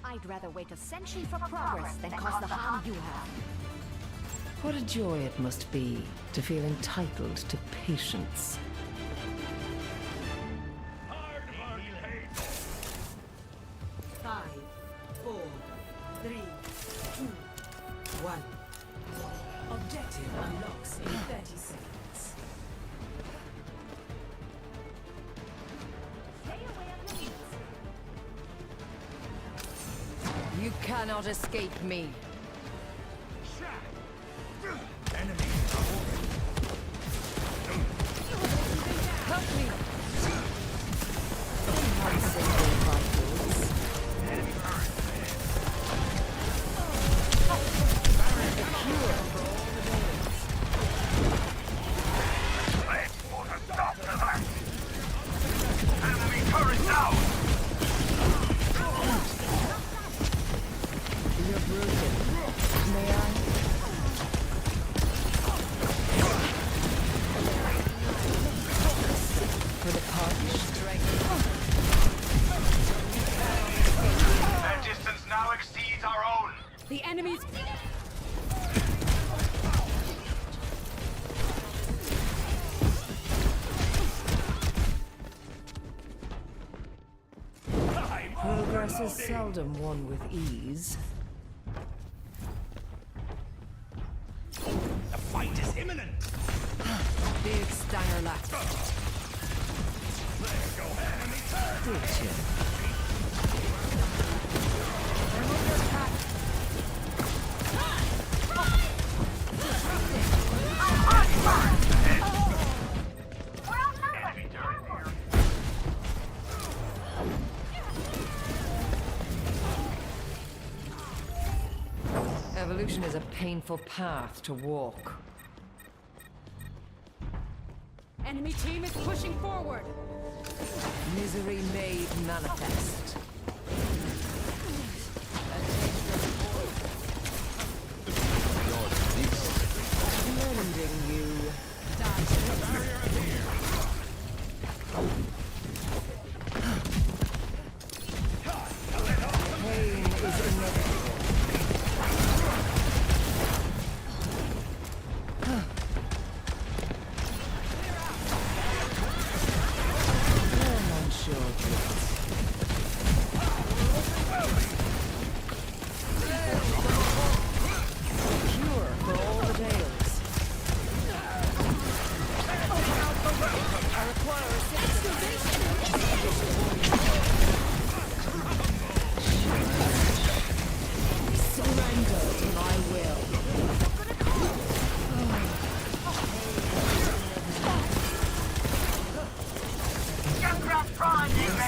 I'd rather wait a century for progress than cause the harm you have. What a joy it must be to feel entitled to patience. Five, 4, 3, 2, 1. Objective unlocks in 30 seconds. You cannot escape me. Help me! The enemy's... Progress is seldom won with ease. The fight is imminent! Big Stanger lap. There go enemy turret! Did you? Evolution is a painful path to walk. Enemy team is pushing forward. Misery made manifest. Lending you. Pain is inevitable.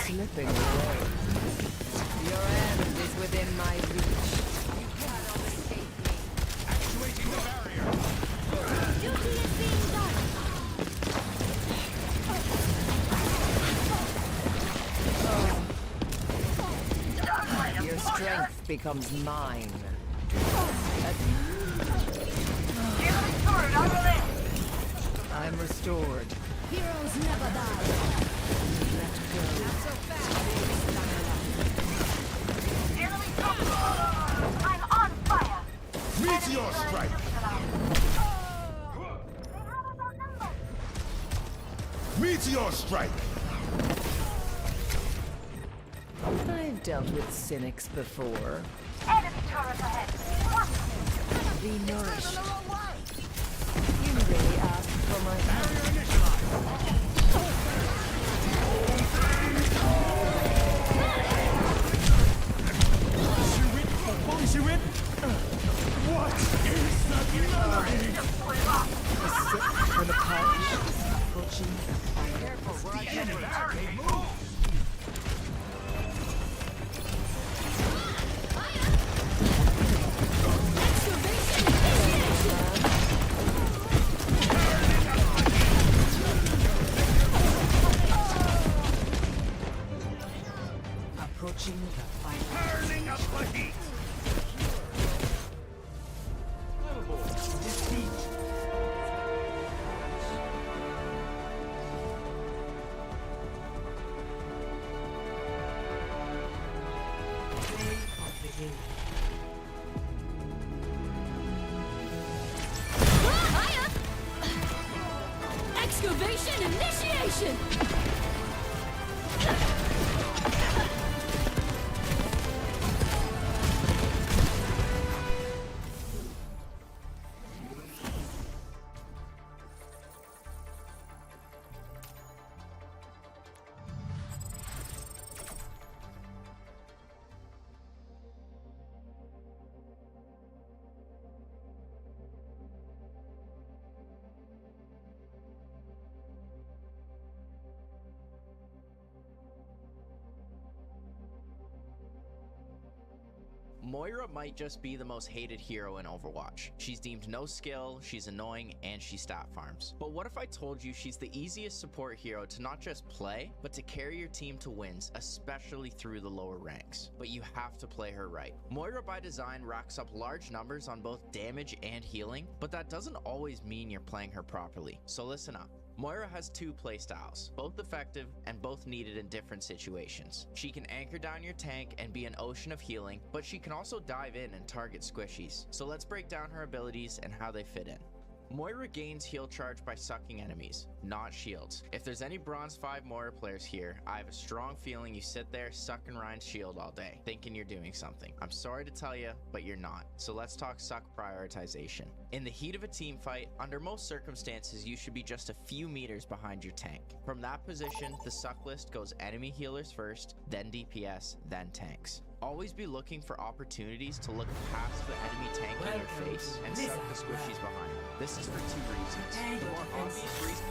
Slipping away. Your end is within my reach. You cannot escape me. Actuating the barrier! Duty is being done. Your strength becomes mine. I'm restored. Heroes never die. Let go. Not so fast. I'm on fire! Meteor strike! Meteor strike! I've dealt with cynics before. Enemy turret ahead! Be nourished. You really asked for my help. What is that line? A sip for the pouch. The enemy move! Begin initiation! Moira might just be the most hated hero in Overwatch. She's deemed no skill, she's annoying, and she stat farms. But what if I told you she's the easiest support hero to not just play, but to carry your team to wins, especially through the lower ranks? But you have to play her right. Moira by design racks up large numbers on both damage and healing, but that doesn't always mean you're playing her properly. So listen up. Moira has two playstyles, both effective and both needed in different situations. She can anchor down your tank and be an ocean of healing, but she can also dive in and target squishies. So let's break down her abilities and how they fit in. Moira gains heal charge by sucking enemies, not shields. If there's any Bronze 5 Moira players here, I have a strong feeling you sit there sucking Ryan's shield all day, thinking you're doing something. I'm sorry to tell you, but you're not. So let's talk suck prioritization. In the heat of a team fight, under most circumstances, you should be just a few meters behind your tank. From that position, the suck list goes enemy healers first, then DPS, then tanks. Always be looking for opportunities to look past the enemy tank in your face and suck the squishies behind. This is for two reasons. The more obvious reason.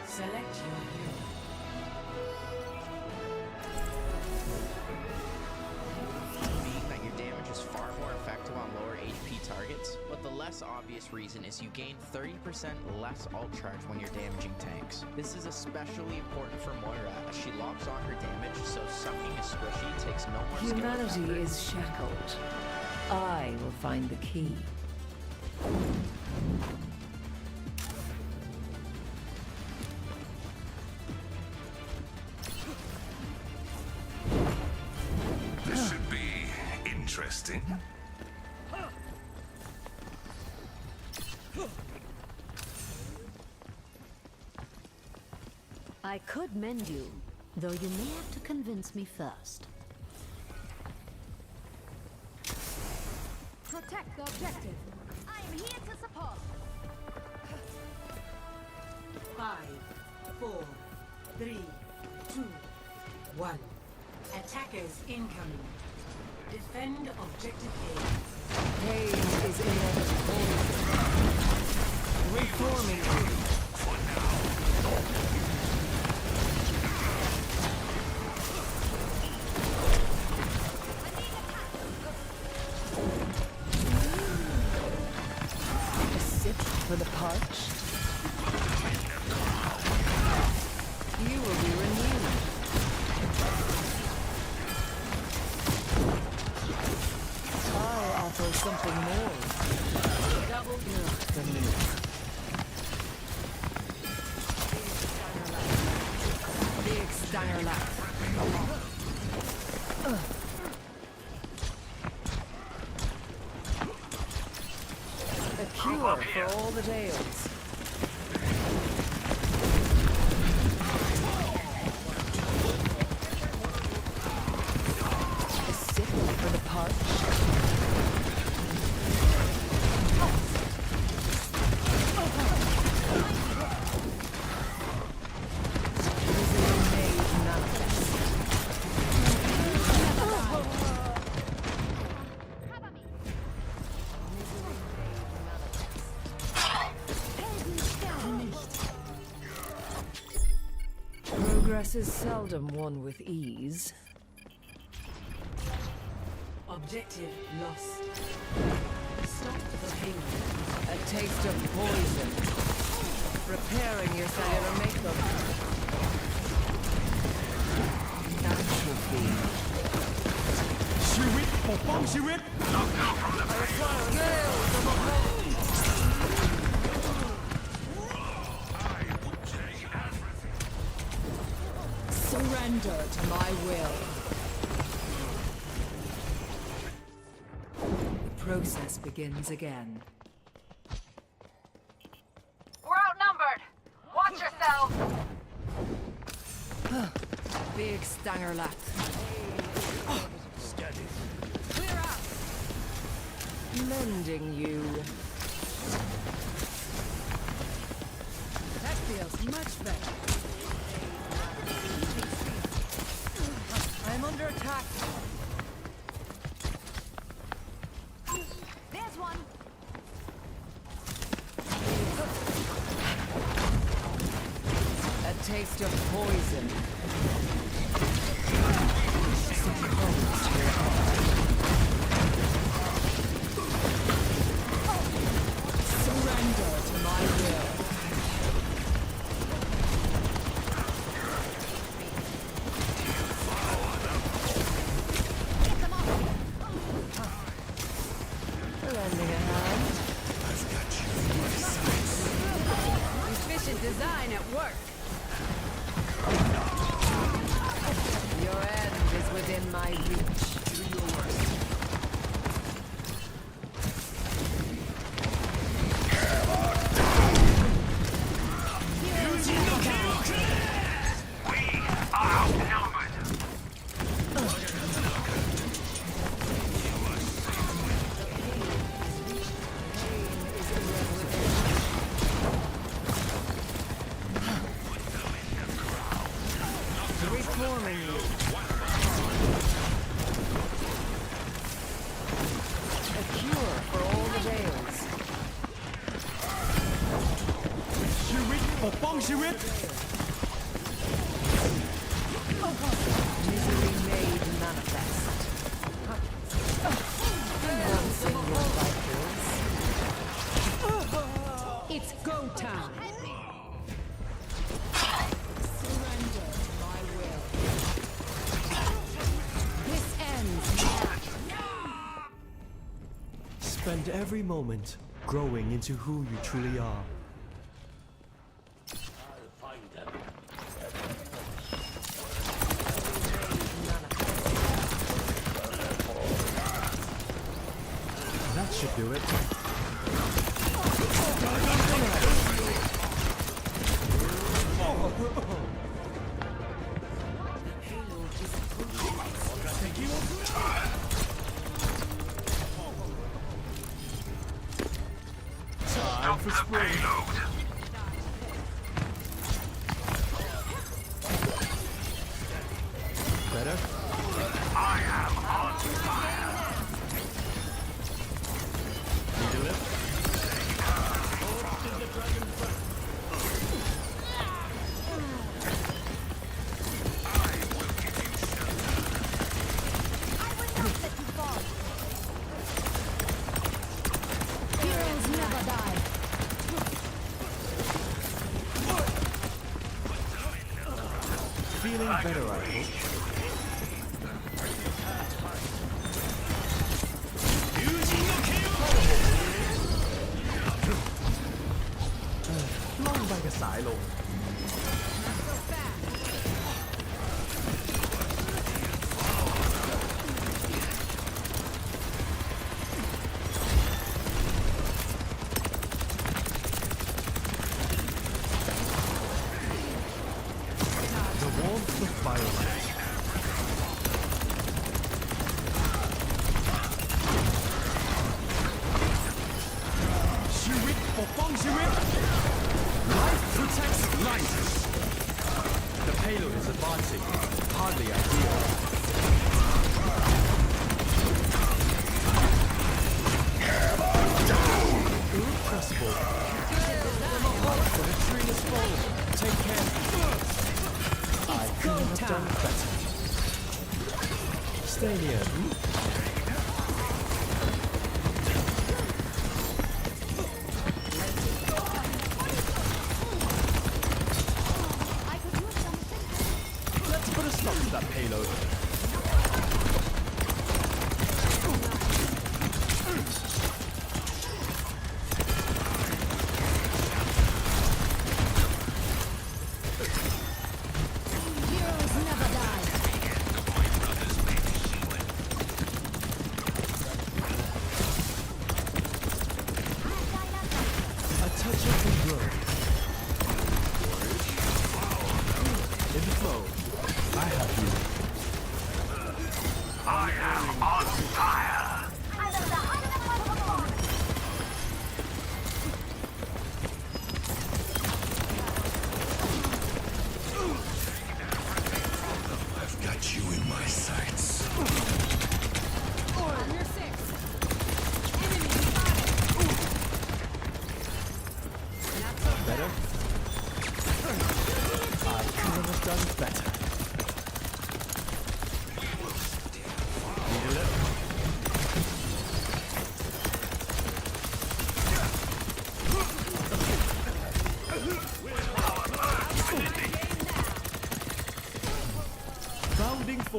Select your hero. Being that your damage is far more effective on lower HP targets, but the less obvious reason is you gain 30% less ult charge when you're damaging tanks. This is especially important for Moira as she locks on her damage, so sucking a squishy takes no more skill. Humanity is shackled. I will find the key. This should be interesting. I could mend you, though you may have to convince me first. Protect the objective. I am here to support. 5, 4, 3, 2, 1. Attackers incoming. Defend objective A. Pain is inevitable. Reforming. A sip for the parched. You will be renewed. I'll offer something more. Double the meat. Big Steiner laugh. A cure for all the tales. A sip for the parched. Progress is seldom won with ease. Objective lost. Stop the pain. A taste of poison. Preparing your cellular makeup. Atrophy. ชีวิตปกป้องชีวิต Surrender to my will. The process begins again. We're outnumbered. Watch yourself. Big stanger left. Steady. Clear out. Mending you. That feels much better. I'm under attack. There's one. A taste of poison. Succumbs to your art. Surrender to my will. Lending a hand. I've got you in my sights. Efficient design at work. Your end is within my reach. Do your worst. Reforming you. A cure for all the veils. ชีวิตปกป้องชีวิต Misery made manifest. Enhancing your vitals. It's go time. Surrender to my will. This ends now. Spend every moment growing into who you truly are. That should do it. Time for spring. Better? Need a lift? Heroes never die. Feeling better, I hope. Long ไปกับสายลง The warmth of firelight. Shirit ปกป้องชีวิต Life protects life. The payload is advancing. Hardly ideal. Irrepressible. The tree is falling. Take care. I could have done better. Stay here. I could use something. Let's put a stop to that payload. Heroes never die. A touch of the growth. In the flow, I have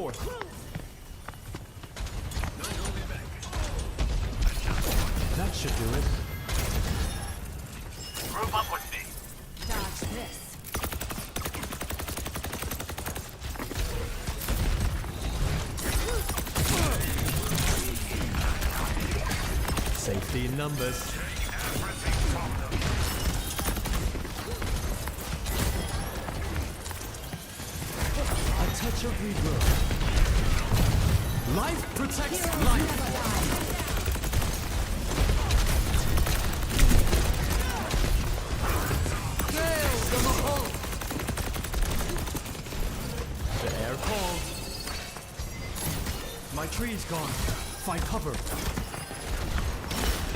forth. That should do it. Group up with me. Dodge this. Safety in numbers. A touch of regrowth. Life protects life. The air calls. My tree's gone. Find cover.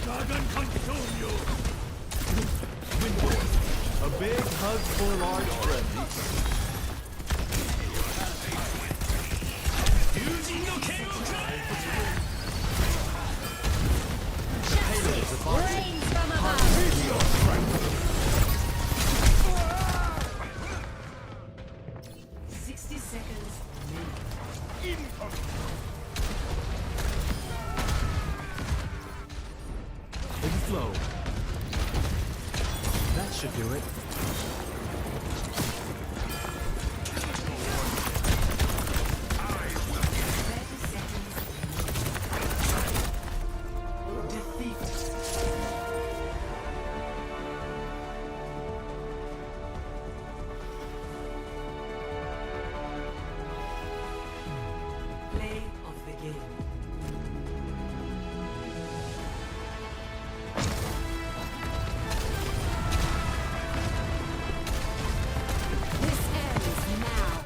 Dragon consume you. A big hug for large friends. Using no KO. The payload is advancing. Rain from above. Really on strength. 60 seconds. Overflow. That should do it. Play of the game. This ends now.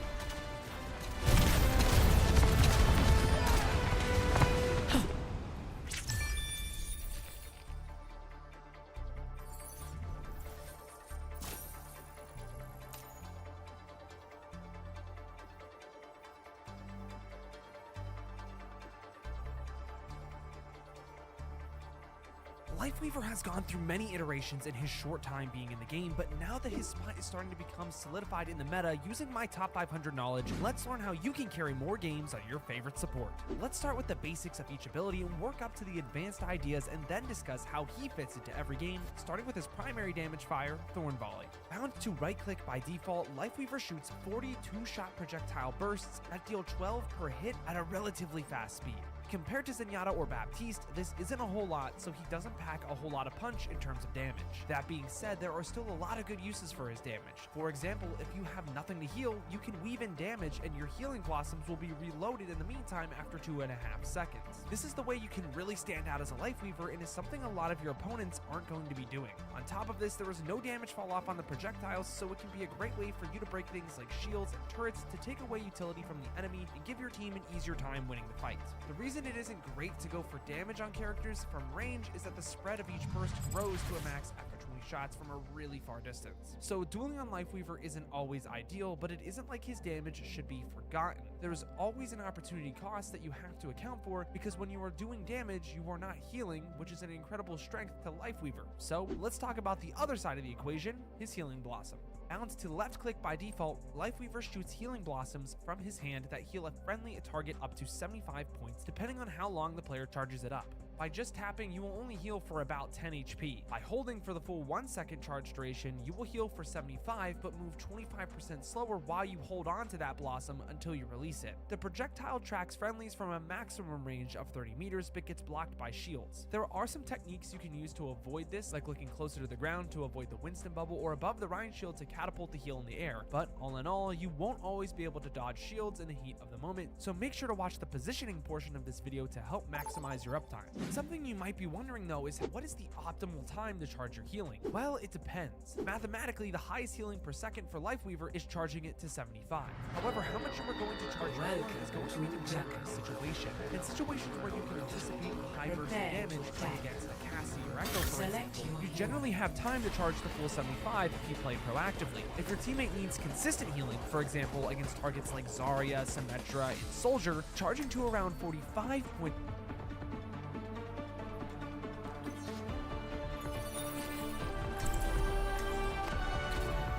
Lifeweaver has gone through many iterations in his short time being in the game, but now that his spot is starting to become solidified in the meta, using my top 500 knowledge, let's learn how you can carry more games on your favorite support. Let's start with the basics of each ability and work up to the advanced ideas and then discuss how he fits into every game, starting with his primary damage fire, Thorn Volley. Bound to right click by default, Lifeweaver shoots 40 two-shot projectile bursts that deal 12 per hit at a relatively fast speed. Compared to Zenyatta or Baptiste, this isn't a whole lot, so he doesn't pack a whole lot of punch in terms of damage. That being said, there are still a lot of good uses for his damage. For example, if you have nothing to heal, you can weave in damage and your healing blossoms will be reloaded in the meantime after 2.5 seconds. This is the way you can really stand out as a Lifeweaver and is something a lot of your opponents aren't going to be doing. On top of this, there is no damage fall off on the projectiles, so it can be a great way for you to break things like shields and turrets to take away utility from the enemy and give your team an easier time winning the fight. The reason it isn't great to go for damage on characters from range is that the spread of each burst grows to a max after 20 shots from a really far distance. So dueling on Lifeweaver isn't always ideal, but it isn't like his damage should be forgotten. There is always an opportunity cost that you have to account for, because when you are doing damage, you are not healing, which is an incredible strength to Lifeweaver. So let's talk about the other side of the equation, his Healing Blossom. Bound to left click by default, Lifeweaver shoots Healing Blossoms from his hand that heal a friendly target up to 75 points depending on how long the player charges it up. By just tapping, you will only heal for about 10 HP. By holding for the full 1 second charge duration, you will heal for 75 but move 25% slower while you hold on to that blossom until you release it. The projectile tracks friendlies from a maximum range of 30 meters but gets blocked by shields. There are some techniques you can use to avoid this, like looking closer to the ground to avoid the Winston bubble or above the Rhine shield to catapult the heal in the air, but all in all, you won't always be able to dodge shields in the heat of the moment, so make sure to watch the positioning portion of this video to help maximize your uptime. Something you might be wondering though is, what is the optimal time to charge your healing? Well, it depends. Mathematically, the highest healing per second for Lifeweaver is charging it to 75. However, how much you are going to charge your healing is going to be dependent on the situation. In situations where you can anticipate high burst of damage like against the Cassie or Echo for example, you generally have time to charge the full 75 if you play proactively. If your teammate needs consistent healing, for example against targets like Zarya, Symmetra, and Soldier, charging to around 45 point.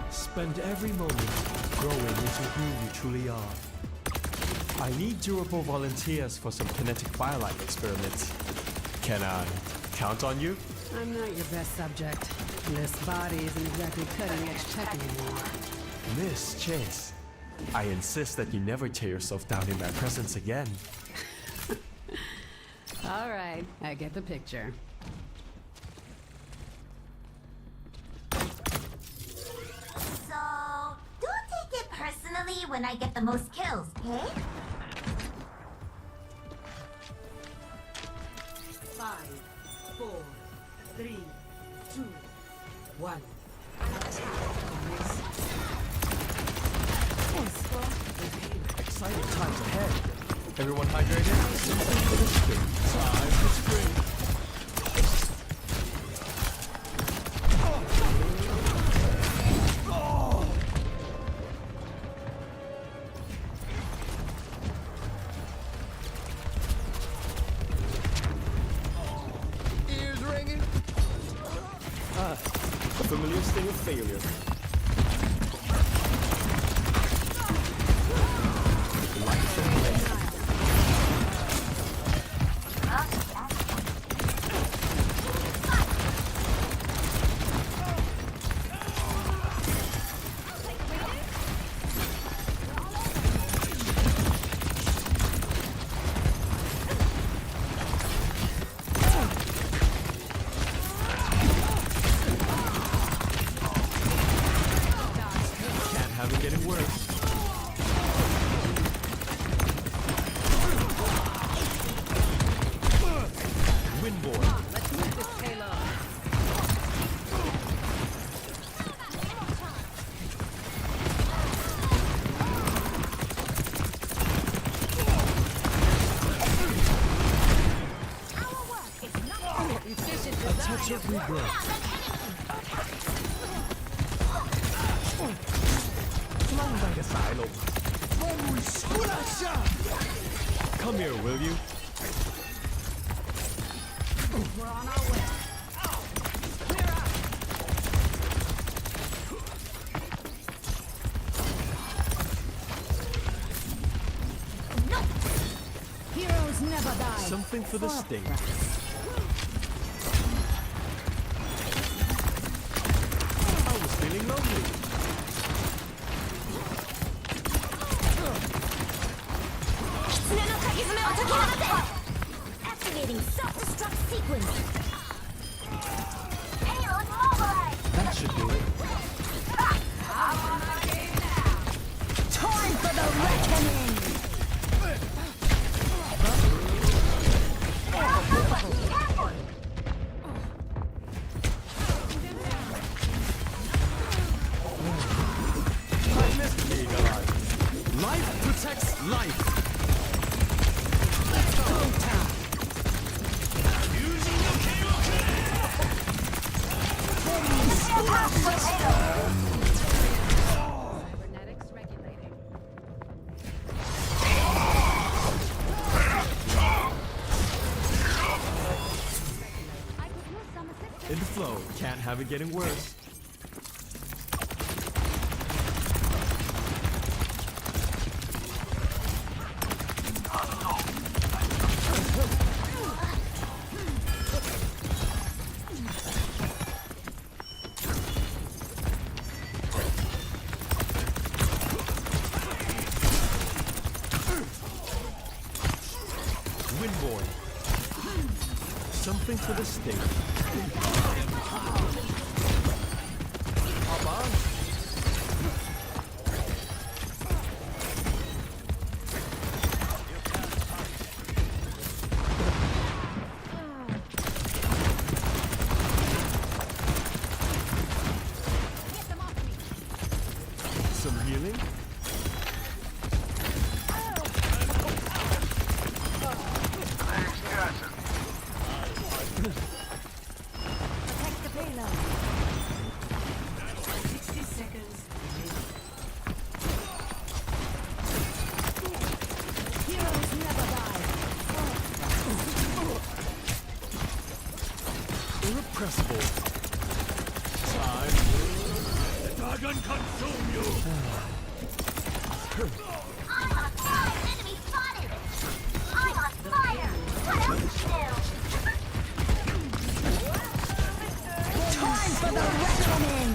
Spend every moment growing into who you truly are. I need durable volunteers for some kinetic firelight experiments. Can I count on you? I'm not your best subject. This body isn't exactly cutting edge tech anymore. Miss Chase, I insist that you never tear yourself down in my presence again. All right, I get the picture. So, don't take it personally when I get the most kills, okay? 5, 4, 3, 2, 1. Exciting times ahead. Everyone hydrated? Something for the spring. Time for spring. Ears ringing. A familiar sting of failure. Lights and play. Can't have it getting worse. Windborne. Let's move this payload. A touch of regret. Come here, will you? We're on our way. Heroes never die. Something for the sting. I was feeling lonely. Activating self-destruct sequence. Payload mobilized. That should do it. Time for the reckoning. I missed being alive. Life protects life. Cybernetics regulating. I could use some assistance. In the flow. Can't have it getting worse. Windborne. Something for the sting. Hop on. Get them off me. Some healing. Protect the payload. 60 seconds. Heroes never die. Irrepressible. Time. Dragon consume you. I'm on fire. Enemy fire. Time for the reckoning!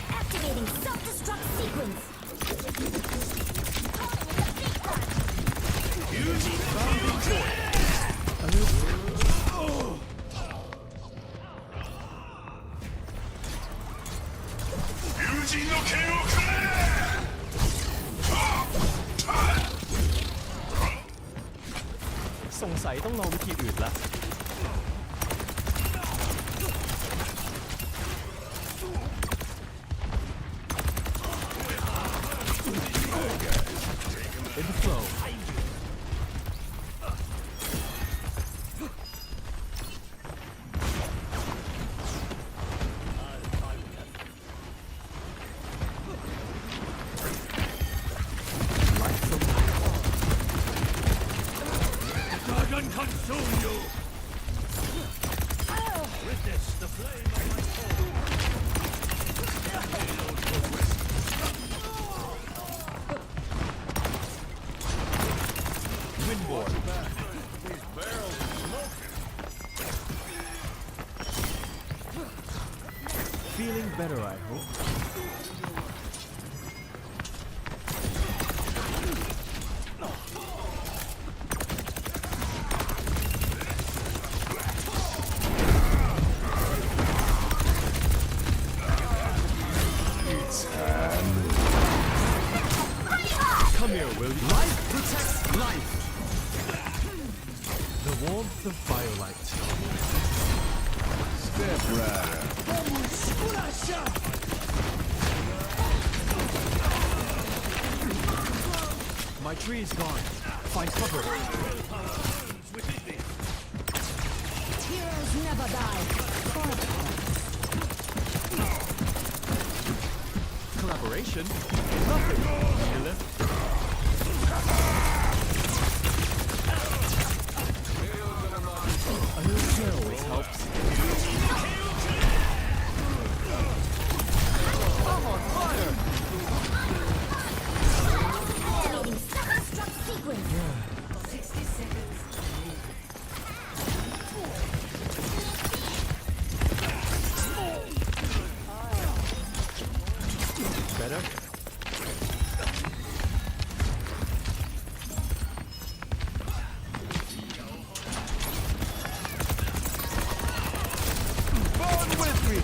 Activating self-destruct sequence. In the flow. Dragon consume you! Witness the flame of my soul! Windborn. These barrels are smoking! Feeling better, I hope. Come here, will you? Life protects life. The warmth of firelight. Step rider! My tree is gone. Find cover. Heroes never die. Collaboration? Nothing. Healer. A little care always helps. I'm on fire! Activating self-destruct sequence. 60 seconds. Better? Burn with me!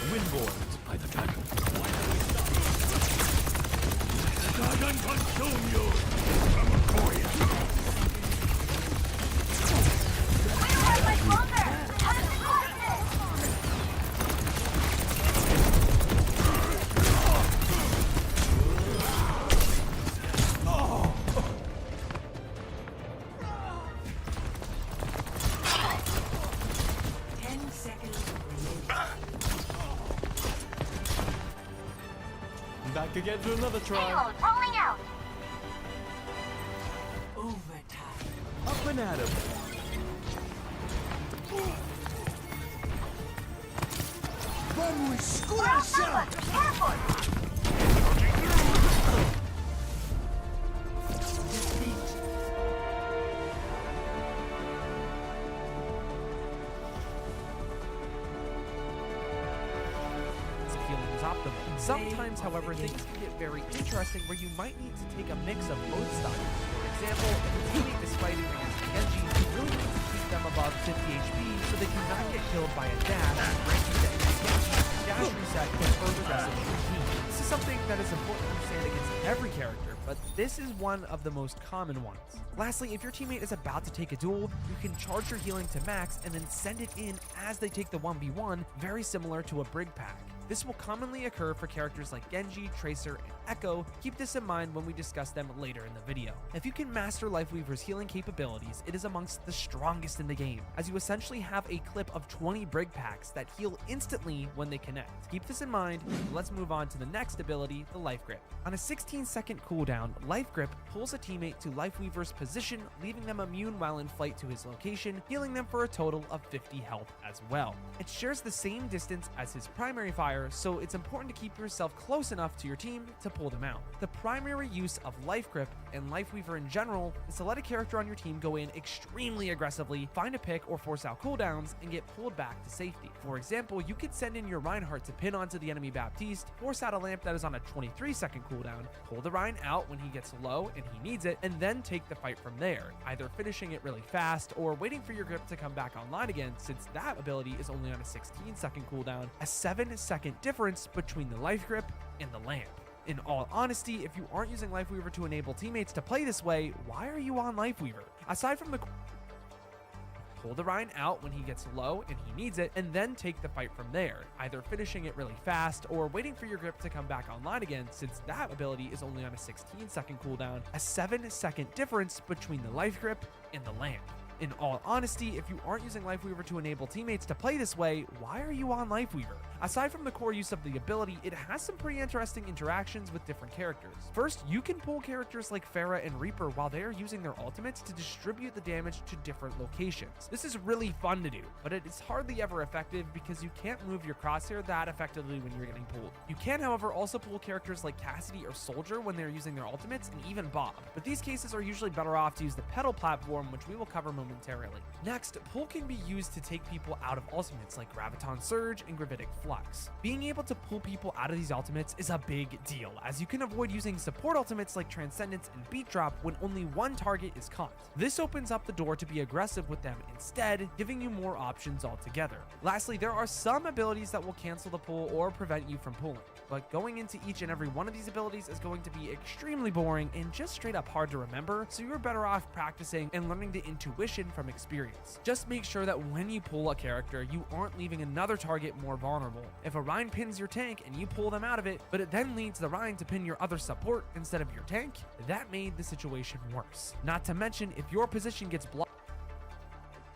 Windborn by the dragon. Dragon consume you! I'm a courier! Back again to another try. Rolling out. Overtime. Up and at him. Healing is optimal. Sometimes, however, things can get very interesting where you might need to take a mix of both styles. For example, if a teammate is fighting against Genji, you really need to keep them above 50 HP so they do not get killed by a dash, granting that Genji's dash reset can further rest of your team. This is something that is important to understand against every character, but this is one of the most common ones. Lastly, if your teammate is about to take a duel, you can charge your healing to max and then send it in as they take the 1v1, very similar to a Brig pack. This will commonly occur for characters like Genji, Tracer, and Echo. Keep this in mind when we discuss them later in the video. If you can master Lifeweaver's healing capabilities, it is amongst the strongest in the game, as you essentially have a clip of 20 Brig packs that heal instantly when they connect. Keep this in mind, and let's move on to the next ability, the Life Grip. On a 16-second cooldown, Life Grip pulls a teammate to Lifeweaver's position, leaving them immune while in flight to his location, healing them for a total of 50 health as well. It shares the same distance as his primary fire, fire, so it's important to keep yourself close enough to your team to pull them out. The primary use of Life Grip and Life Weaver in general is to let a character on your team go in extremely aggressively, find a pick or force out cooldowns, and get pulled back to safety. For example, you could send in your Reinhardt to pin onto the enemy Baptiste, force out a lamp that is on a 23-second cooldown, pull the Rein out when he gets low and he needs it, and then take the fight from there, either finishing it really fast or waiting for your grip to come back online again, since that ability is only on a 16-second cooldown, a 7-second difference between the Life Grip and the lamp. In all honesty, if you aren't using Life Weaver to enable teammates to play this way, why are you on Life Weaver? Aside from the pull the Rein out when he gets low and he needs it, and then take the fight from there, either finishing it really fast or waiting for your grip to come back online again, since that ability is only on a 16-second cooldown, a 7-second difference between the Life Grip and the lamp. In all honesty, if you aren't using Life Weaver to enable teammates to play this way, why are you on Life Weaver? Aside from the core use of the ability, it has some pretty interesting interactions with different characters. First, you can pull characters like Pharah and Reaper while they are using their ultimates to distribute the damage to different locations. This is really fun to do, but it is hardly ever effective because you can't move your crosshair that effectively when you're getting pulled. You can, however, also pull characters like Cassidy or Soldier when they're using their ultimates, and even Bob, but these cases are usually better off to use the pedal platform, which we will cover momentarily. Next, pull can be used to take people out of ultimates like Graviton Surge and Gravitic Flux. Being able to pull people out of these ultimates is a big deal, as you can avoid using support ultimates like Transcendence and Beat Drop when only one target is caught. This opens up the door to be aggressive with them instead, giving you more options altogether. Lastly, there are some abilities that will cancel the pull or prevent you from pulling, but going into each and every one of these abilities is going to be extremely boring and just straight up hard to remember, so you're better off practicing and learning the intuition from experience. Just make sure that when you pull a character, you aren't leaving another target more vulnerable. If a Rein pins your tank and you pull them out of it, but it then leads the Rein to pin your other support instead of your tank, that made the situation worse. Not to mention, if your position gets blocked,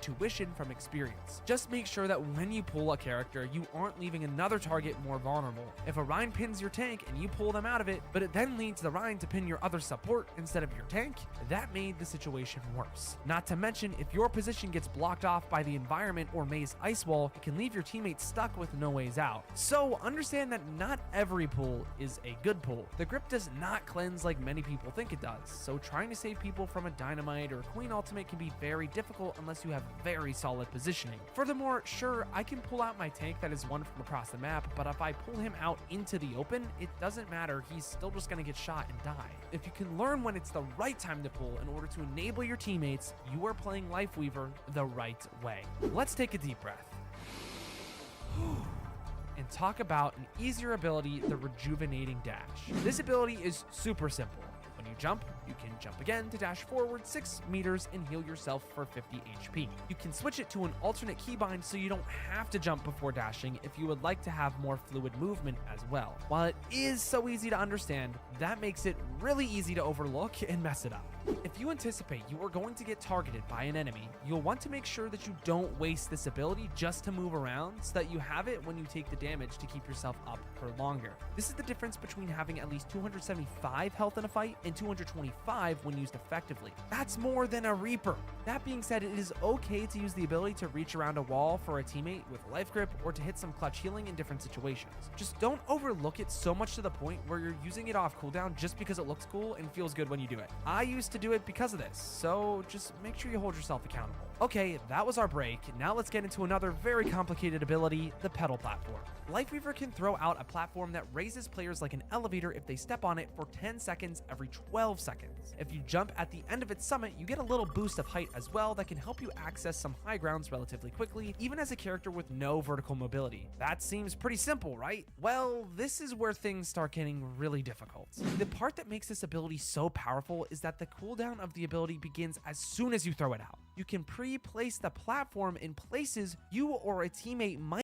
tuition from experience. Just make sure that when you pull a character, you aren't leaving another target more vulnerable. If a Rein pins your tank and you pull them out of it, but it then leads the Rein to pin your other support instead of your tank, that made the situation worse. Not to mention, if your position gets blocked off by the environment or Mei's ice wall, it can leave your teammates stuck with no ways out. So understand that not every pull is a good pull. The grip does not cleanse like many people think it does, so trying to save people from a dynamite or queen ultimate can be very difficult unless you have very solid positioning. Furthermore, sure, I can pull out my tank that is one from across the map, but if I pull him out into the open, it doesn't matter, he's still just gonna get shot and die. If you can learn when it's the right time to pull in order to enable your teammates, you are playing Life Weaver the right way. Let's take a deep breath and talk about an easier ability, the Rejuvenating Dash. This ability is super simple. When you jump, you can jump again to dash forward 6 meters and heal yourself for 50 HP. You can switch it to an alternate keybind so you don't have to jump before dashing if you would like to have more fluid movement as well. While it is so easy to understand, that makes it really easy to overlook and mess it up. If you anticipate you are going to get targeted by an enemy, you'll want to make sure that you don't waste this ability just to move around so that you have it when you take the damage to keep yourself up for longer. This is the difference between having at least 275 health in a fight and 225 when used effectively. That's more than a Reaper. That being said, it is okay to use the ability to reach around a wall for a teammate with Life Grip or to hit some clutch healing in different situations. Just don't overlook it so much to the point where you're using it off cooldown just because it looks cool and feels good when you do it. I used to do it because of this, so just make sure you hold yourself accountable. Okay, that was our break. Now let's get into another very complicated ability, the pedal platform. Life Weaver can throw out a platform that raises players like an elevator if they step on it for 10 seconds every 12 seconds. If you jump at the end of its summit, you get a little boost of height as well that can help you access some high grounds relatively quickly, even as a character with no vertical mobility. That seems pretty simple, right? Well, this is where things start getting really difficult. The part that makes this ability so powerful is that the cooldown of the ability begins as soon as you throw it out. You can pre-place the platform in places you or a teammate might